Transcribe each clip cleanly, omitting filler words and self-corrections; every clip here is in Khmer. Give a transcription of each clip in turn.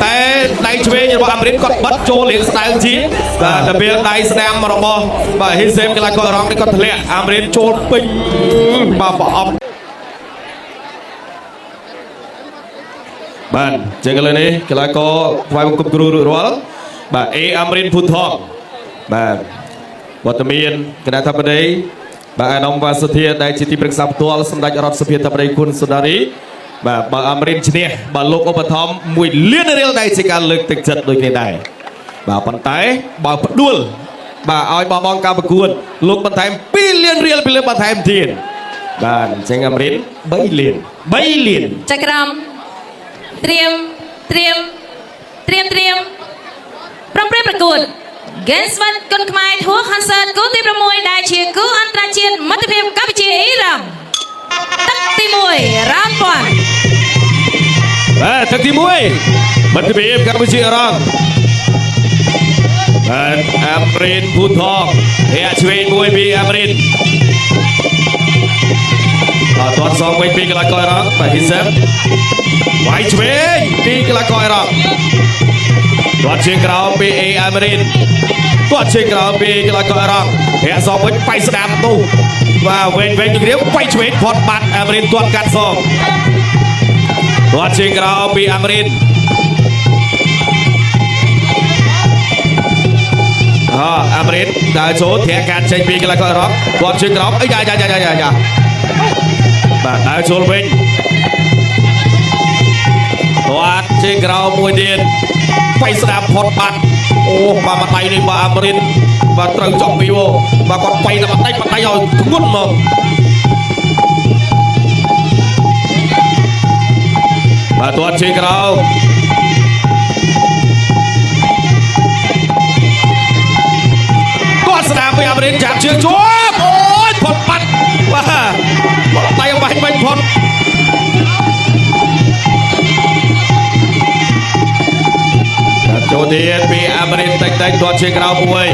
តែដៃឆ្វេងរបស់អាមេរិកគាត់បិទចូលលេងស្ដៅជាបាទតែពេលដៃស្ដាំរបស់បាទហ៊ីសេមកីឡាករអរ៉ង់នេះគាត់ធ្លាក់អាមេរិកចូលពេញបាទប្រអប់បាទចឹងឥឡូវនេះកីឡាករថ្វាយបង្គំគ្រូរួចរាល់បាទអេអាមេរិកភូថងបាទវត្តមានគណៈធិបតីបាទអាដាមវ៉ាសុធាដែលជាទីប្រឹក្សាផ្ទាល់សម្ដេចរដ្ឋសភាធិបតីគុណសុដារីបាទបើអាមេរិកឈ្នះបាទលោកឧបត្ថម្ភ1លានរៀលដែលជាការលើកទឹកចិត្តដូចគ្នាដែរបាទប៉ុន្តែបើផ្ដួលបាទឲ្យបងការប្រកួតលោកបន្ថែម2លានរៀលពីលើបន្ថែមទៀតបាទអញ្ចឹងអាមេរិក3លានចក្រមត្រៀមប្រំព្រៀបប្រកួត Games វ៉ាន់គុនខ្មែរ Tour Concert គូទី6ដែលជាគូអន្តរជាតិមិត្តភាពកម្ពុជាអ៊ីរ៉ង់ទឹកទី1 Round 1បាទទឹកទី1មិត្តភាពកម្ពុជាអ៊ីរ៉ង់បាទអាមេរិកភូថងអ្នកឆ្វេងមួយពីអាមេរិកបាទទាត់សងវិញពីកីឡាករអ៊ីរ៉ង់បាទហ៊ីសេមវាយឆ្វេងពីកីឡាករអ៊ីរ៉ង់ទាត់ជើងក្រោមពីអេអាមេរិកទាត់ជើងក្រោមពីកីឡាករអ៊ីរ៉ង់អ្នកសងវិញបៃស្ដាមទូបាទវែងទៅគ្រាមវាយឆ្វេងផុតបាត់អាមេរិកទាត់កាត់សងទាត់ជើងក្រោមពីអាមេរិកអាមេរិកដើរចូលធាក់កាត់ចេញពីកីឡាករអ៊ីរ៉ង់ទាត់ជើងក្រោមអីយ៉ាបាទដើរចូលវិញទាត់ជើងក្រោមមួយទៀតបៃស្ដាមផុតបាត់អូបាទម្ដាយនេះបាទអាមេរិកបាទត្រូវចប់ពីវបាទគាត់បៃតែម្ដាយឲ្យធ្ងន់មកបាទទាត់ជើងក្រោមគាត់ស្ដាមពីអាមេរិកចាប់ជើងជាប់អូយផុតបាត់បាទដៃបាញ់ផុតចូលទៀតពីអាមេរិកតិចទាត់ជើងក្រោមមួយ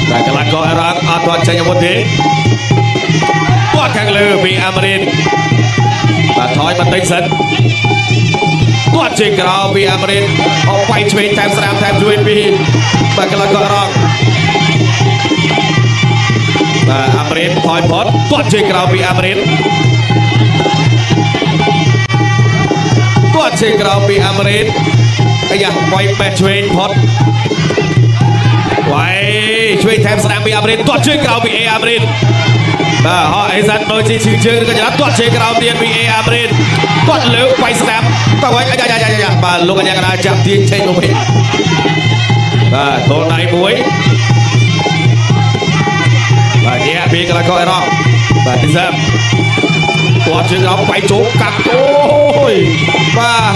តែកីឡាករអ៊ីរ៉ង់អត់ទាត់ចេញអាវុធទេទាត់ខាងលើពីអាមេរិកបាទថយបន្តិចសិនទាត់ជើងក្រោមពីអាមេរិកអបវាយឆ្វេងតាមស្ដាមតាមជួយពីបាទកីឡាករអ៊ីរ៉ង់បាទអាមេរិកថយផុតទាត់ជើងក្រោមពីអាមេរិកទាត់ជើងក្រោមពីអាមេរិកអាយ៉ាវាយបេះឆ្វេងផុតវាយឆ្វេងតាមស្ដាមពីអាមេរិកទាត់ជើងក្រោមពីអេអាមេរិកបាទហោះអេសានដូចជាជើងឬក៏ច្រឡំទាត់ជើងក្រោមទៀតពីអេអាមេរិកទាត់លើវាយស្ដាមទៅវិញអាយ៉ាបាទលោកកញ្ញាកណ្ដាលចាប់ទាញចេញមកវិញបាទទល់ដៃមួយបាទញាក់ពីកីឡាករអ៊ីរ៉ង់បាទទីសាមទាត់ជើងក្រោមវាយចូលកាត់អូយបាទ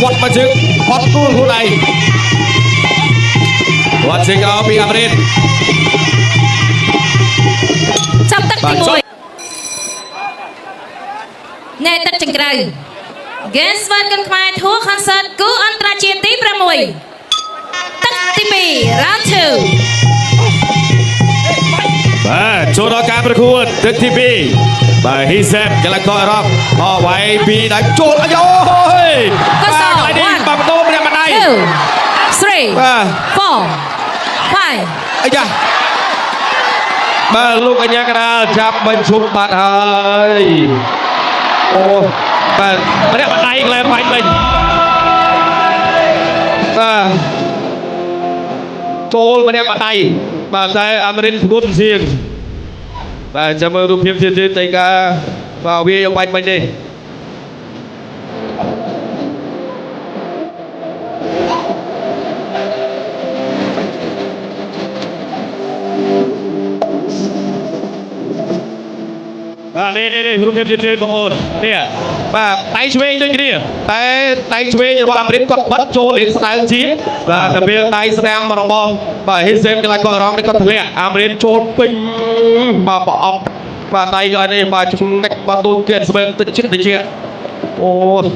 វត្តមកជើងហត់ទូលខ្លួនឯងទាត់ជើងក្រោមពីអាមេរិកចាប់ទឹកទី1ណែទឹកចង្ក្រៅ Games វ៉ាន់គុនខ្មែរ Tour Concert គូអន្តរជាតិទី6ទឹកទី2 Round 2បាទចូលដល់ការប្រកួតទឹកទី2បាទហ៊ីសេមកីឡាករអ៊ីរ៉ង់វាយពីដៃចូលអាយ៉ូយបាទកន្លែងនេះបាទបដូរម្នាក់ម្ដាយ 2 3 បាទ 4 5អាយ៉ាបាទលោកកញ្ញាកណ្ដាលចាប់បញ្ឈប់បាត់ហើយអូបាទម្នាក់ម្ដាយកន្លែងបាញ់វិញបាទចូលម្នាក់ម្ដាយបាទតែអាមេរិកស្គប់សៀងបាទចាំមើលរូបភាពទៀតតែការបាទវាយកបាញ់មិញទេ នេះរូបភាពទៀតបងប្អូននេះបាទដៃឆ្វេងដូចគ្នាតែដៃឆ្វេងរបស់អាមេរិកគាត់បិទចូលលេងស្ដៅជាបាទតែពេលដៃស្ដាំរបស់បាទហ៊ីសេមកីឡាករអ៊ីរ៉ង់នេះគាត់ធ្លាក់អាមេរិកចូលពេញបាទប្រអប់បាទដៃគាត់នេះបាទចំណេះបាទទូគេស្បែកទឹកចិត្តតិចអូ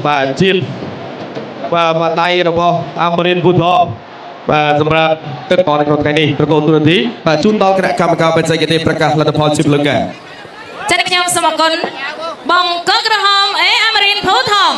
បាទជាតិបាទដៃរបស់អាមេរិកពុទ្ធបាទសម្រាប់ទឹកបអលក្នុងថ្ងៃនេះប្រកបទូរទស្សន៍បាទជូនដល់គណៈកម្មការបេក្ខទេសប្រកាសលទ្ធផលជិបលង្កាចា៎ខ្ញុំសូមអរគុណ បងកក្រហមអេអាមរិនភូថង